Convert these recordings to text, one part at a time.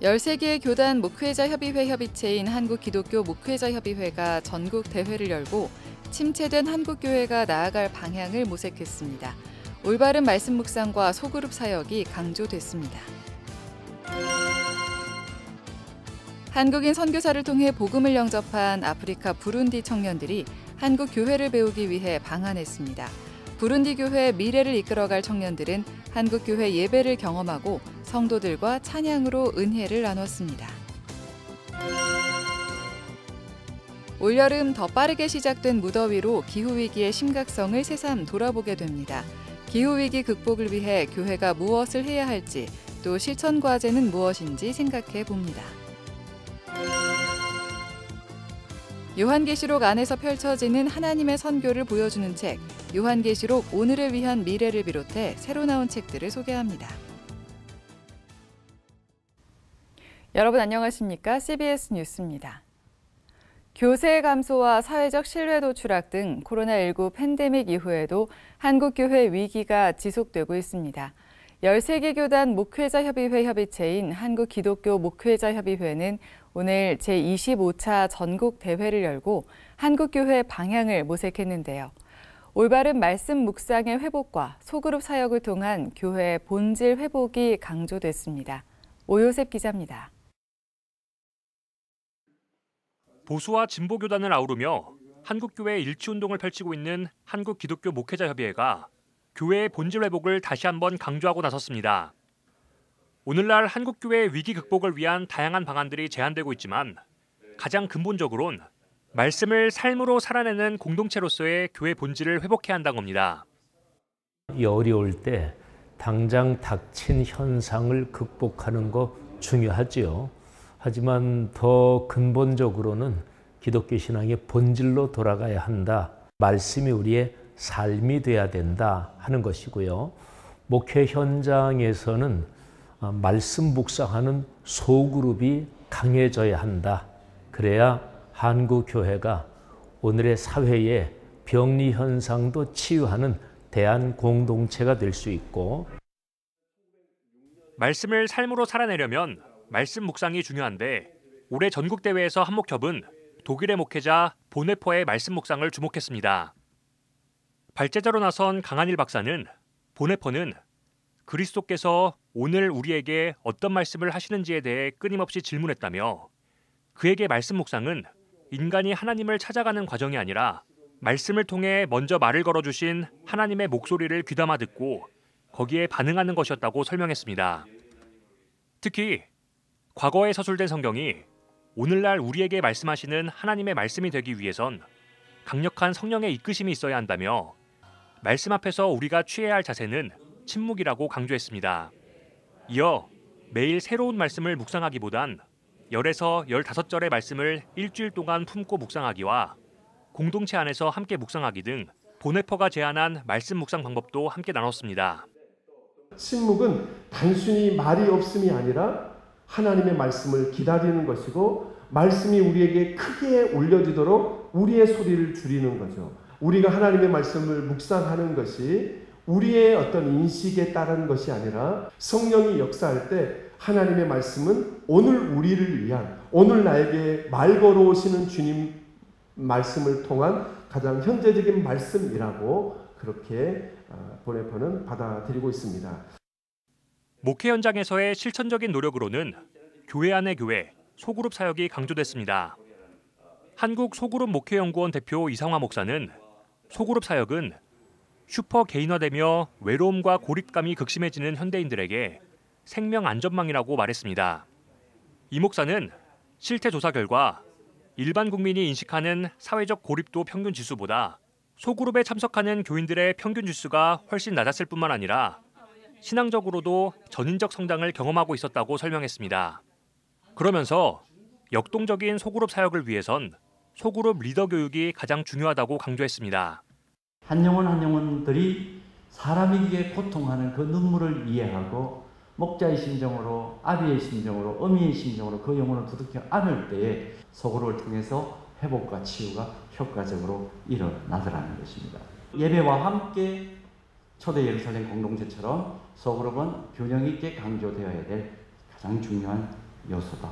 13개의 교단 목회자 협의회 협의체인 한국기독교 목회자협의회가 전국 대회를 열고 침체된 한국교회가 나아갈 방향을 모색했습니다. 올바른 말씀 묵상과 소그룹 사역이 강조됐습니다. 한국인 선교사를 통해 복음을 영접한 아프리카 부룬디 청년들이 한국 교회를 배우기 위해 방한했습니다. 부룬디 교회 미래를 이끌어갈 청년들은 한국 교회 예배를 경험하고 성도들과 찬양으로 은혜를 나눴습니다. 올여름 더 빠르게 시작된 무더위로 기후위기의 심각성을 새삼 돌아보게 됩니다. 기후위기 극복을 위해 교회가 무엇을 해야 할지, 또 실천 과제는 무엇인지 생각해 봅니다. 요한계시록 안에서 펼쳐지는 하나님의 선교를 보여주는 책, 요한계시록 오늘을 위한 미래를 비롯해 새로 나온 책들을 소개합니다. 여러분 안녕하십니까? CBS 뉴스입니다. 교세 감소와 사회적 신뢰도 추락 등 코로나19 팬데믹 이후에도 한국교회 위기가 지속되고 있습니다. 13개 교단 목회자협의회 협의체인 한국기독교 목회자협의회는 오늘 제25차 전국 대회를 열고 한국교회 방향을 모색했는데요. 올바른 말씀 묵상의 회복과 소그룹 사역을 통한 교회의 본질 회복이 강조됐습니다. 오요셉 기자입니다. 보수와 진보 교단을 아우르며 한국교회 일치운동을 펼치고 있는 한국기독교 목회자협의회가 교회의 본질 회복을 다시 한번 강조하고 나섰습니다. 오늘날 한국교회의 위기 극복을 위한 다양한 방안들이 제안되고 있지만 가장 근본적으로는 말씀을 삶으로 살아내는 공동체로서의 교회 본질을 회복해야 한다는 겁니다. 이 어려울 때 당장 닥친 현상을 극복하는 거 중요하지요. 하지만 더 근본적으로는 기독교 신앙의 본질로 돌아가야 한다. 말씀이 우리의 삶이 돼야 된다 하는 것이고요. 목회 현장에서는 말씀 묵상하는 소그룹이 강해져야 한다. 그래야 한국 교회가 오늘의 사회의 병리 현상도 치유하는 대안 공동체가 될 수 있고, 말씀을 삶으로 살아내려면 말씀 묵상이 중요한데 올해 전국대회에서 한목협은 독일의 목회자 보네퍼의 말씀 묵상을 주목했습니다. 발제자로 나선 강한일 박사는 보네퍼는 그리스도께서 오늘 우리에게 어떤 말씀을 하시는지에 대해 끊임없이 질문했다며 그에게 말씀 묵상은 인간이 하나님을 찾아가는 과정이 아니라 말씀을 통해 먼저 말을 걸어주신 하나님의 목소리를 귀담아 듣고 거기에 반응하는 것이었다고 설명했습니다. 특히 과거에 서술된 성경이 오늘날 우리에게 말씀하시는 하나님의 말씀이 되기 위해선 강력한 성령의 이끄심이 있어야 한다며 말씀 앞에서 우리가 취해야 할 자세는 침묵이라고 강조했습니다. 이어 매일 새로운 말씀을 묵상하기보단 10에서 15절의 말씀을 일주일 동안 품고 묵상하기와 공동체 안에서 함께 묵상하기 등 보네퍼가 제안한 말씀 묵상 방법도 함께 나눴습니다. 침묵은 단순히 말이 없음이 아니라 하나님의 말씀을 기다리는 것이고 말씀이 우리에게 크게 울려지도록 우리의 소리를 줄이는 거죠. 우리가 하나님의 말씀을 묵상하는 것이 우리의 어떤 인식에 따른 것이 아니라 성령이 역사할 때 하나님의 말씀은 오늘 우리를 위한, 오늘 나에게 말 걸어오시는 주님 말씀을 통한 가장 현재적인 말씀이라고 그렇게 보네퍼는 받아들이고 있습니다. 목회 현장에서의 실천적인 노력으로는 교회 안의 교회, 소그룹 사역이 강조됐습니다. 한국 소그룹 목회연구원 대표 이상화 목사는 소그룹 사역은 슈퍼 개인화되며 외로움과 고립감이 극심해지는 현대인들에게 생명 안전망이라고 말했습니다. 이 목사는 실태 조사 결과 일반 국민이 인식하는 사회적 고립도 평균 지수보다 소그룹에 참석하는 교인들의 평균 지수가 훨씬 낮았을 뿐만 아니라 신앙적으로도 전인적 성장을 경험하고 있었다고 설명했습니다. 그러면서 역동적인 소그룹 사역을 위해선 소그룹 리더 교육이 가장 중요하다고 강조했습니다. 한 영혼 한 영혼들이 사람에게 고통하는 그 눈물을 이해하고 목자의 심정으로, 아비의 심정으로, 어미의 심정으로 그 영혼을 부둥켜 안을 때에 소그룹을 통해서 회복과 치유가 효과적으로 일어나더라는 것입니다. 예배와 함께 초대 예루살렘 공동체처럼 소그룹은 균형 있게 강조되어야 될 가장 중요한 요소다.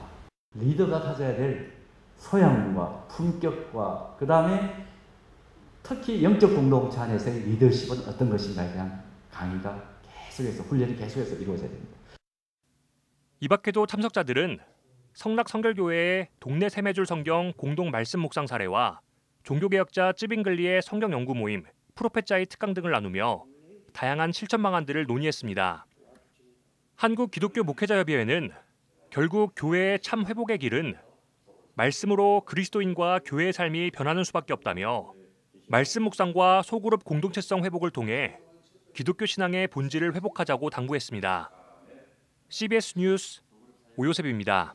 리더가 가져야 될 소양과 품격과 그 다음에 특히 영적 공동체 안에서의 리더십은 어떤 것인가에 대한 강의가 계속해서 훈련이 계속해서 이루어져야 됩니다. 이 밖에도 참석자들은 성락 성결교회의 동네 세매줄 성경 공동 말씀 묵상 사례와 종교개혁자 찌빙글리의 성경 연구 모임 프로페자의 특강 등을 나누며 다양한 실천 방안들을 논의했습니다. 한국기독교목회자협의회는 결국 교회의 참 회복의 길은 말씀으로 그리스도인과 교회의 삶이 변하는 수밖에 없다며 말씀 묵상과 소그룹 공동체성 회복을 통해 기독교 신앙의 본질을 회복하자고 당부했습니다. CBS 뉴스 오요셉입니다.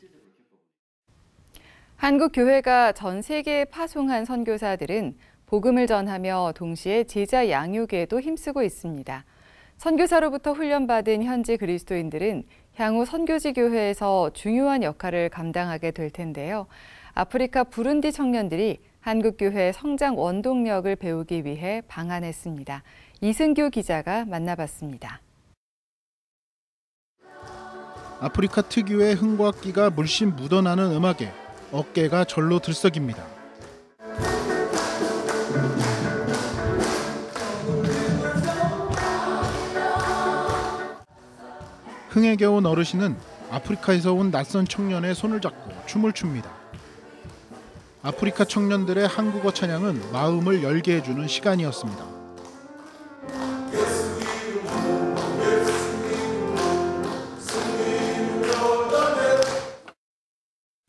한국 교회가 전 세계에 파송한 선교사들은 복음을 전하며 동시에 제자 양육에도 힘쓰고 있습니다. 선교사로부터 훈련받은 현지 그리스도인들은 향후 선교지 교회에서 중요한 역할을 감당하게 될 텐데요. 아프리카 부룬디 청년들이 한국 교회의 성장 원동력을 배우기 위해 방한했습니다. 이승규 기자가 만나봤습니다. 아프리카 특유의 흥과 끼가 물씬 묻어나는 음악에 어깨가 절로 들썩입니다. 흥에 겨운 어르신은 아프리카에서 온 낯선 청년의 손을 잡고 춤을 춥니다. 아프리카 청년들의 한국어 찬양은 마음을 열게 해주는 시간이었습니다.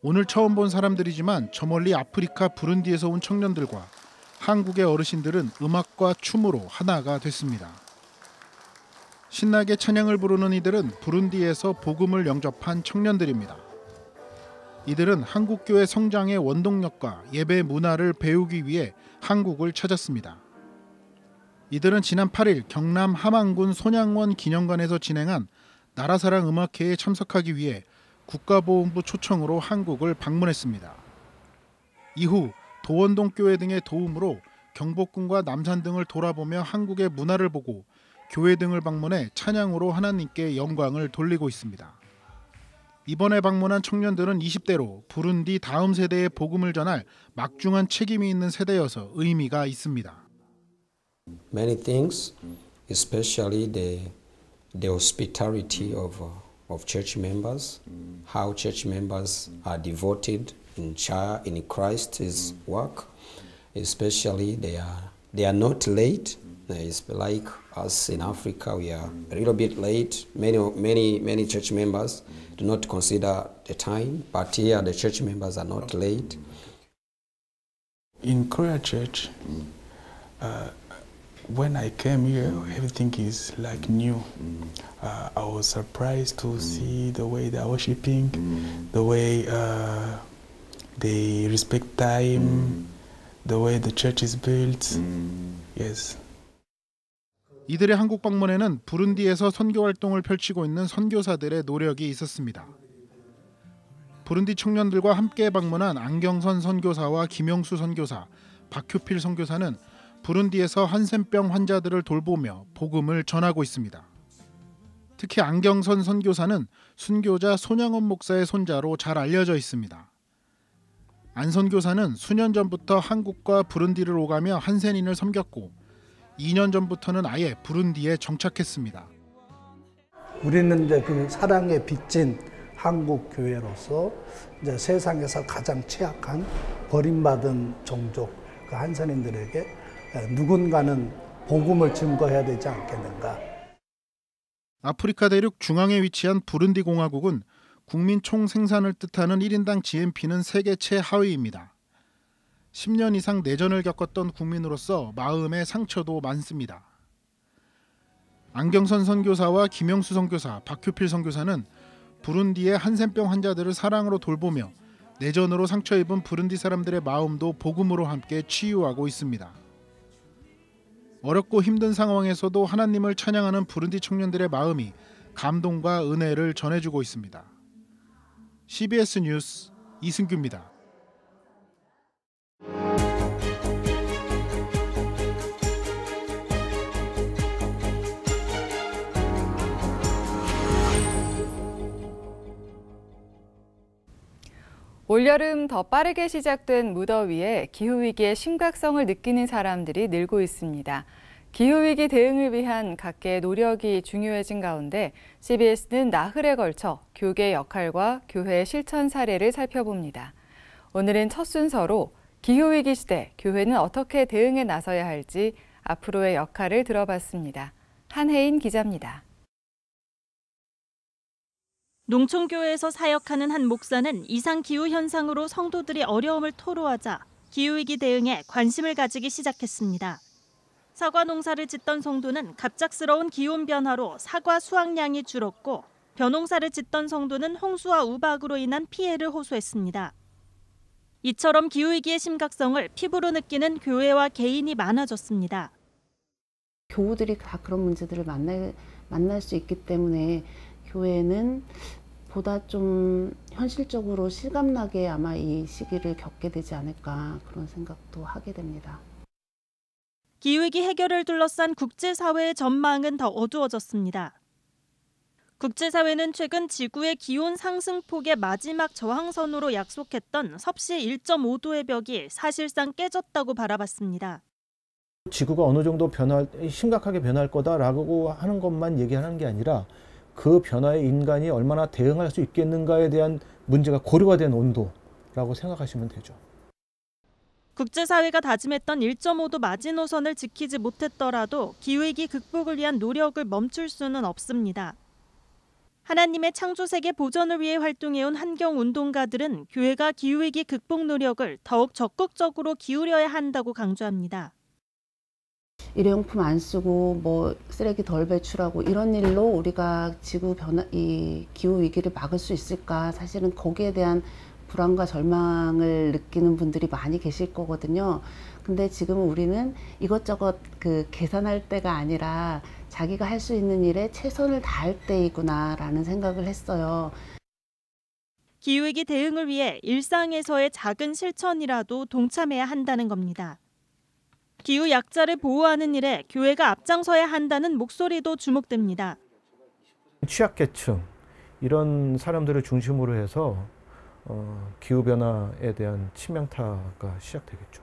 오늘 처음 본 사람들이지만 저 멀리 아프리카 부룬디에서 온 청년들과 한국의 어르신들은 음악과 춤으로 하나가 됐습니다. 신나게 찬양을 부르는 이들은 부룬디에서 복음을 영접한 청년들입니다. 이들은 한국교회 성장의 원동력과 예배 문화를 배우기 위해 한국을 찾았습니다. 이들은 지난 8일 경남 함안군 손양원 기념관에서 진행한 나라사랑 음악회에 참석하기 위해 국가보훈부 초청으로 한국을 방문했습니다. 이후 도원동교회 등의 도움으로 경복궁과 남산 등을 돌아보며 한국의 문화를 보고 교회 등을 방문해 찬양으로 하나님께 영광을 돌리고 있습니다. 이번에 방문한 청년들은 20대로 부룬디 다음 세대에 복음을 전할 막중한 책임이 있는 세대여서 의미가 있습니다. Many things, especially the hospitality of church members, how church members are devoted in Christ's work, especially they are not late. It's like us in Africa, we are a little bit late. Many church members do not consider the time, but here the church members are not late. In Korea Church, when I came here, everything is like new. I was surprised to see the way they are worshiping, the way they respect time, the way the church is built. Yes. 이들의 한국 방문에는 부룬디에서 선교 활동을 펼치고 있는 선교사들의 노력이 있었습니다. 부룬디 청년들과 함께 방문한 안경선 선교사와 김영수 선교사, 박효필 선교사는 부룬디에서 한센병 환자들을 돌보며 복음을 전하고 있습니다. 특히 안경선 선교사는 순교자 손양원 목사의 손자로 잘 알려져 있습니다. 안 선교사는 수년 전부터 한국과 부룬디를 오가며 한센인을 섬겼고 2년 전부터는 아예 부룬디에 정착했습니다. 우리는 이제 그 사랑에 빚진 한국 교회로서 이제 세상에서 가장 취약한 버림받은 종족 그 한센인들에게 누군가는 복음을 증거해야 되지 않겠는가. 아프리카 대륙 중앙에 위치한 부룬디 공화국은 국민 총 생산을 뜻하는 1인당 GNP는 세계 최하위입니다. 10년 이상 내전을 겪었던 국민으로서 마음의 상처도 많습니다. 안경선 선교사와 김영수 선교사, 박효필 선교사는 부룬디의 한센병 환자들을 사랑으로 돌보며 내전으로 상처 입은 부룬디 사람들의 마음도 복음으로 함께 치유하고 있습니다. 어렵고 힘든 상황에서도 하나님을 찬양하는 부룬디 청년들의 마음이 감동과 은혜를 전해주고 있습니다. CBS 뉴스 이승규입니다. 올여름 더 빠르게 시작된 무더위에 기후위기의 심각성을 느끼는 사람들이 늘고 있습니다. 기후위기 대응을 위한 각계의 노력이 중요해진 가운데 CBS는 나흘에 걸쳐 교계 역할과 교회의 실천 사례를 살펴봅니다. 오늘은 첫 순서로 기후위기 시대 교회는 어떻게 대응에 나서야 할지 앞으로의 역할을 들어봤습니다. 한혜인 기자입니다. 농촌교회에서 사역하는 한 목사는 이상기후 현상으로 성도들이 어려움을 토로하자 기후위기 대응에 관심을 가지기 시작했습니다. 사과 농사를 짓던 성도는 갑작스러운 기온 변화로 사과 수확량이 줄었고 벼농사를 짓던 성도는 홍수와 우박으로 인한 피해를 호소했습니다. 이처럼 기후위기의 심각성을 피부로 느끼는 교회와 개인이 많아졌습니다. 교우들이 다 그런 문제들을 만날 수 있기 때문에 교회는 보다 좀 현실적으로 실감나게 아마 이 시기를 겪게 되지 않을까 그런 생각도 하게 됩니다. 기후위기 해결을 둘러싼 국제사회의 전망은 더 어두워졌습니다. 국제사회는 최근 지구의 기온 상승폭의 마지막 저항선으로 약속했던 섭씨 1.5도의 벽이 사실상 깨졌다고 바라봤습니다. 지구가 어느 정도 심각하게 변할 거다라고 하는 것만 얘기하는 게 아니라 그 변화에 인간이 얼마나 대응할 수 있겠는가에 대한 문제가 고려가 된 온도라고 생각하시면 되죠. 국제사회가 다짐했던 1.5도 마지노선을 지키지 못했더라도 기후위기 극복을 위한 노력을 멈출 수는 없습니다. 하나님의 창조세계 보전을 위해 활동해온 환경운동가들은 교회가 기후위기 극복 노력을 더욱 적극적으로 기울여야 한다고 강조합니다. 일회용품 안 쓰고 쓰레기 덜 배출하고 이런 일로 우리가 지구 변화, 이 기후 위기를 막을 수 있을까? 사실은 거기에 대한 불안과 절망을 느끼는 분들이 많이 계실 거거든요. 근데 지금 우리는 이것저것 계산할 때가 아니라 자기가 할 수 있는 일에 최선을 다할 때이구나라는 생각을 했어요. 기후위기 대응을 위해 일상에서의 작은 실천이라도 동참해야 한다는 겁니다. 기후 약자를 보호하는 일에 교회가 앞장서야 한다는 목소리도 주목됩니다. 취약계층 이런 사람들을 중심으로 해서 기후변화에 대한 치명타가 시작되겠죠.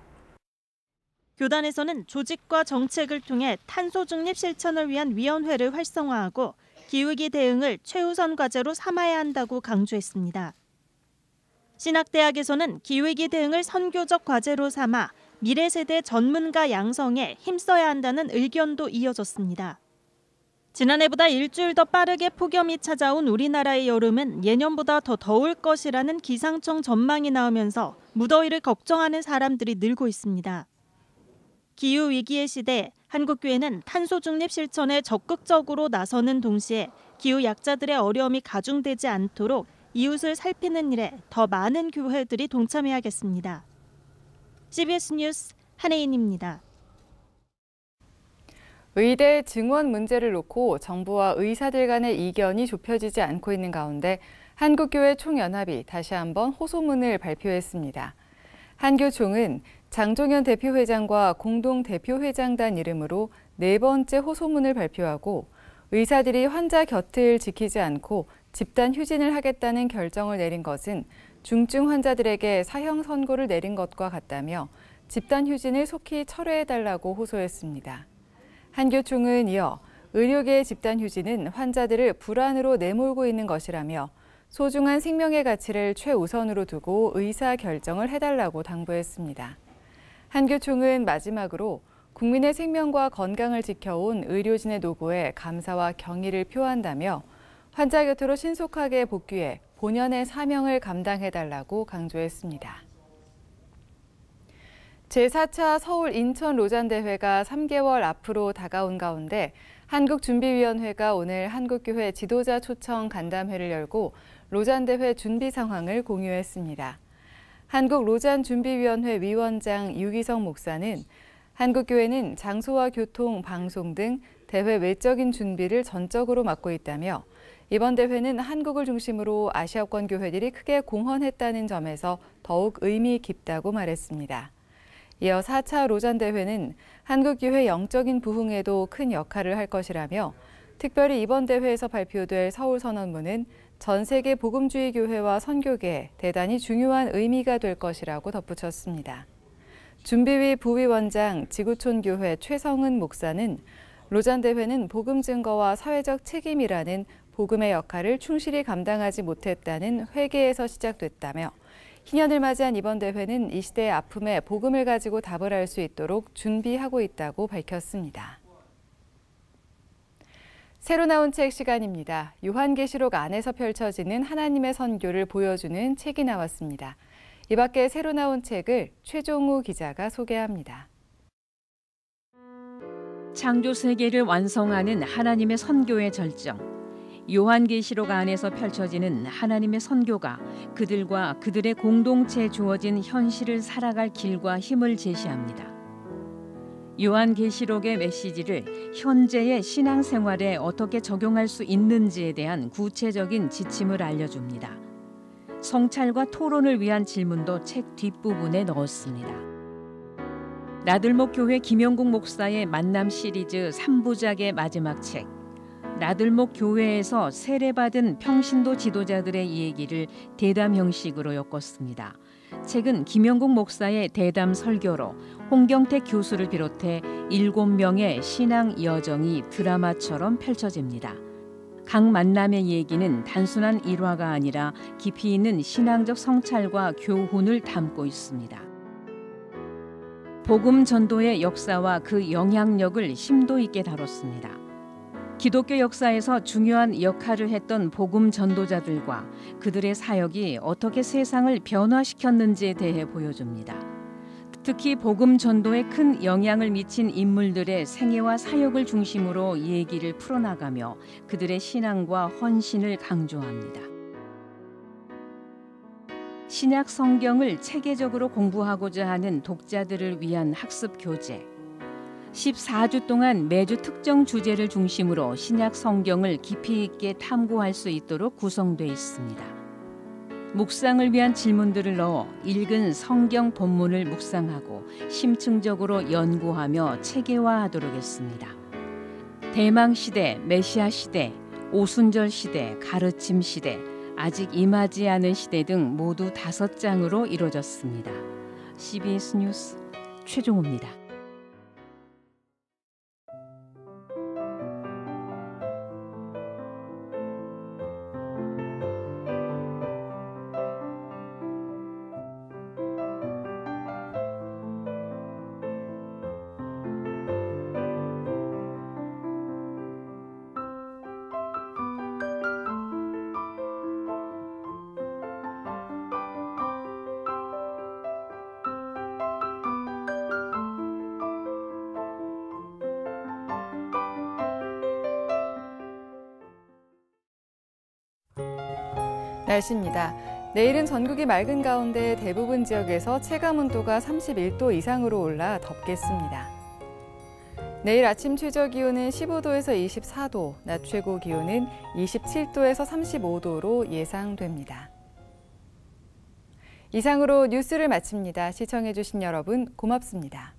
교단에서는 조직과 정책을 통해 탄소 중립 실천을 위한 위원회를 활성화하고 기후위기 대응을 최우선 과제로 삼아야 한다고 강조했습니다. 신학대학에서는 기후위기 대응을 선교적 과제로 삼아 미래 세대 전문가 양성에 힘써야 한다는 의견도 이어졌습니다. 지난해보다 일주일 더 빠르게 폭염이 찾아온 우리나라의 여름은 예년보다 더 더울 것이라는 기상청 전망이 나오면서 무더위를 걱정하는 사람들이 늘고 있습니다. 기후위기의 시대, 한국교회는 탄소 중립 실천에 적극적으로 나서는 동시에 기후 약자들의 어려움이 가중되지 않도록 이웃을 살피는 일에 더 많은 교회들이 동참해야겠습니다. CBS 뉴스 한혜인입니다. 의대 증원 문제를 놓고 정부와 의사들 간의 이견이 좁혀지지 않고 있는 가운데 한국교회 총연합이 다시 한번 호소문을 발표했습니다. 한교총은 장종현 대표회장과 공동대표회장단 이름으로 4번째 호소문을 발표하고 의사들이 환자 곁을 지키지 않고 집단 휴진을 하겠다는 결정을 내린 것은 중증 환자들에게 사형 선고를 내린 것과 같다며 집단 휴진을 속히 철회해달라고 호소했습니다. 한교총은 이어 의료계의 집단 휴진은 환자들을 불안으로 내몰고 있는 것이라며 소중한 생명의 가치를 최우선으로 두고 의사 결정을 해달라고 당부했습니다. 한교총은 마지막으로 국민의 생명과 건강을 지켜온 의료진의 노고에 감사와 경의를 표한다며 환자 곁으로 신속하게 복귀해 본연의 사명을 감당해달라고 강조했습니다. 제4차 서울 인천 로잔대회가 3개월 앞으로 다가온 가운데 한국준비위원회가 오늘 한국교회 지도자 초청 간담회를 열고 로잔대회 준비 상황을 공유했습니다. 한국로잔준비위원회 위원장 유기성 목사는 한국교회는 장소와 교통, 방송 등 대회 외적인 준비를 전적으로 맡고 있다며 이번 대회는 한국을 중심으로 아시아권 교회들이 크게 공헌했다는 점에서 더욱 의미 깊다고 말했습니다. 이어 4차 로잔대회는 한국교회 영적인 부흥에도 큰 역할을 할 것이라며 특별히 이번 대회에서 발표될 서울선언문은 전 세계 복음주의 교회와 선교계에 대단히 중요한 의미가 될 것이라고 덧붙였습니다. 준비위 부위원장 지구촌교회 최성은 목사는 로잔 대회는 복음 증거와 사회적 책임이라는 복음의 역할을 충실히 감당하지 못했다는 회개에서 시작됐다며 희년을 맞이한 이번 대회는 이 시대의 아픔에 복음을 가지고 답을 할 수 있도록 준비하고 있다고 밝혔습니다. 새로 나온 책 시간입니다. 요한계시록 안에서 펼쳐지는 하나님의 선교를 보여주는 책이 나왔습니다. 이 밖에 새로 나온 책을 최종우 기자가 소개합니다. 창조 세계를 완성하는 하나님의 선교의 절정. 요한계시록 안에서 펼쳐지는 하나님의 선교가 그들과 그들의 공동체에 주어진 현실을 살아갈 길과 힘을 제시합니다. 요한계시록의 메시지를 현재의 신앙생활에 어떻게 적용할 수 있는지에 대한 구체적인 지침을 알려줍니다. 성찰과 토론을 위한 질문도 책 뒷부분에 넣었습니다. 나들목 교회 김영국 목사의 만남 시리즈 3부작의 마지막 책, 나들목 교회에서 세례받은 평신도 지도자들의 이야기를 대담 형식으로 엮었습니다. 책은 김영국 목사의 대담 설교로 홍경택 교수를 비롯해 7명의 신앙 여정이 드라마처럼 펼쳐집니다. 각 만남의 얘기는 단순한 일화가 아니라 깊이 있는 신앙적 성찰과 교훈을 담고 있습니다. 복음 전도의 역사와 그 영향력을 심도 있게 다뤘습니다. 기독교 역사에서 중요한 역할을 했던 복음 전도자들과 그들의 사역이 어떻게 세상을 변화시켰는지에 대해 보여줍니다. 특히 복음 전도에 큰 영향을 미친 인물들의 생애와 사역을 중심으로 얘기를 풀어나가며 그들의 신앙과 헌신을 강조합니다. 신약 성경을 체계적으로 공부하고자 하는 독자들을 위한 학습 교재. 14주 동안 매주 특정 주제를 중심으로 신약 성경을 깊이 있게 탐구할 수 있도록 구성되어 있습니다. 묵상을 위한 질문들을 넣어 읽은 성경 본문을 묵상하고 심층적으로 연구하며 체계화하도록 했습니다. 대망 시대, 메시아 시대, 오순절 시대, 가르침 시대, 아직 임하지 않은 시대 등 모두 5장으로 이루어졌습니다. CBS 뉴스 최종우입니다. 날씨입니다. 내일은 전국이 맑은 가운데 대부분 지역에서 체감 온도가 31도 이상으로 올라 덥겠습니다. 내일 아침 최저 기온은 15도에서 24도, 낮 최고 기온은 27도에서 35도로 예상됩니다. 이상으로 뉴스를 마칩니다. 시청해주신 여러분 고맙습니다.